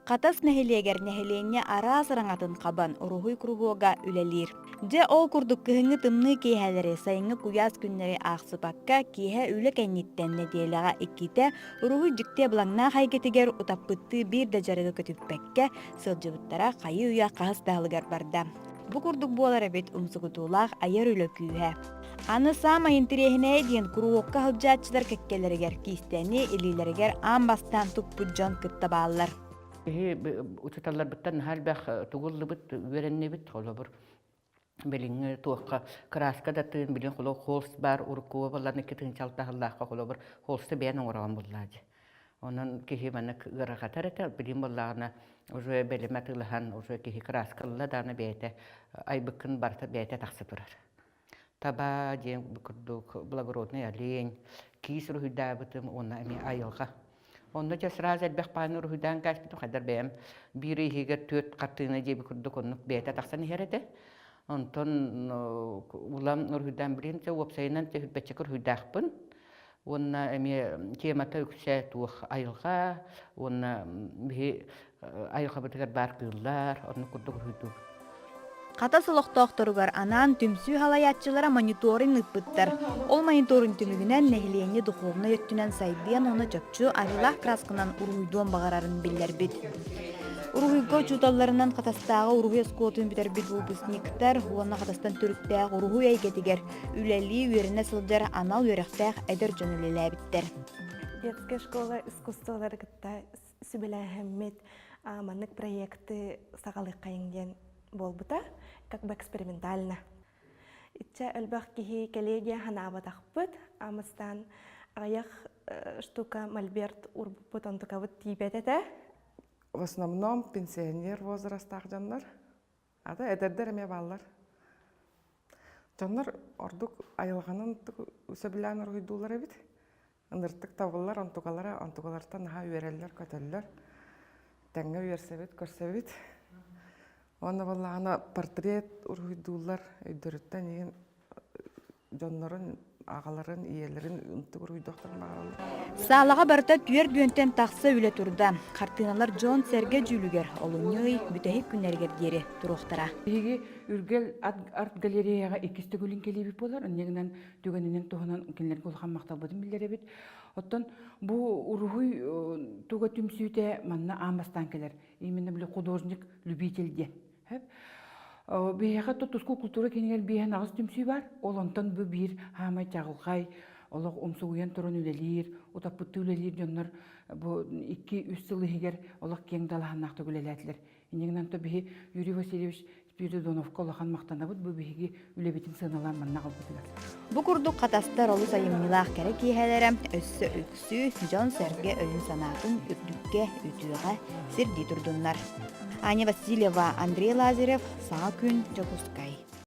Қатас нәхелегер нәхелене ара сараңатын қабан уругуй кругуга үлелир. Же ол курдук кыһыңы тымны кейхелери сайыңы куяс күннери ақсыпакка кейхе үлі кәнниттен неделяға икките уругуй жикте блаңна хайгетигер утаппытты бир да жарыгы көтүппекке сылжыбыттара қайы уя қағыс дағылыгар барда. Бу курдук буолар эбит умсугутуулаах айар үлө күүһэ. Аны самайын тирехине диен куруокка хылжаачылар кеккелеригер кистени илилеригер амбастан туппуджон кыттабааллар. Учиталлар биттен халбах тугуллы бит веренне бит холобур. Белиңе туакка краска да тын билин холо холс бар уркуа балларны кетин чалтахаллахка холобур холсты бен ораган буллаҗы. Онан кихи маны гырагатар эте билин балларына уже белемәтилхан уже кихи краскалла даны бете айбыкын барта бете таксы турар. Таба ден букурдук благородный олень кис рухида битим онна эми айылга. Онда же сразу әлбәк паны рухидан каспиту хәдер бәм бири хигер төт катына же букурдук оннук бете таксын херете. Онтон улам рухидан билинче вопсайнан те бечекер худахпын. Онна эми темата үксә тух айылга, онна би айылга битер бар кыллар, онны курдук худу. Ката сылоқтоқторугар анан түмсүү халаятчылара мониторинг ыппыттар. Ол мониторинг түмүгүнен нехилиэнни духовна өттүнен сайдыян оны жапчу арилах краскынан уруйдуон багарарын билербит. Уруйго чуталларынан катастагы уруй скотун битербит выпускниктар, уонна катастан түрүктәг уруй айгетигер үлели үерине сылжар анал үерехтәг эдер жөнүлеләбиттер. Детская школа искусстволары кытта сүбеләһәммет маннык проекты сагалык кайыңден болбута, как бы экспериментально. Итчә әлбәх кихи коллегия ханабатахпыт, амыстан аяк штука мольберт урбут онтукавыт тибетете. В основном пенсионер возрастах жаннар. Ада эдердер эме баллар. Жаннар ордук айылганын сөбүлән уйдулар бит. Ындыртык табыллар, антугалардан ха үереллер, көтөллөр. Тәңгә үерсебит, көрсебит. Оны баллана портрет уйдулар, өйдөрөттөн еген жоннорун, агаларын, иелерин унтук уйдоктор багалар. Саалага барта түер дүнтен таксы үле турда. Картиналар Джон Серге жүлүгер, олуңой бүтәһик күннәргер дире туруктара. Биги үргел арт галереяга икисте гөлүн келиби болар, негенен түгөнүнөн тоһунан кинлер булган мактабыдын билдеребит. Оттон бу уругуй туга түмсүтэ манна амастан келер. Именно бил художник любительде. Бияга тотуску культура кенигер биен агыс түмсүй бар. Олонтон бу бир хамай чагылгай, олог умсугуян турун үлелир, утаппытты үлелир жоннор бу 2-3 жылы егер олог кең далаханнакты үлеләтлер. Инегенен то бии Юрий Васильевич Спиридоновка олахан мактанабыт бу биги үлебитин сыналар манна калбытылар. Бу курдук катастар олус айымнылах керек киһелере өссө өксү Джон Серге өйүн санатын үктүкке үтүгө сирди турдуннар. Аня Васильева, Андрей Лазарев, Саа күн, Жокускай.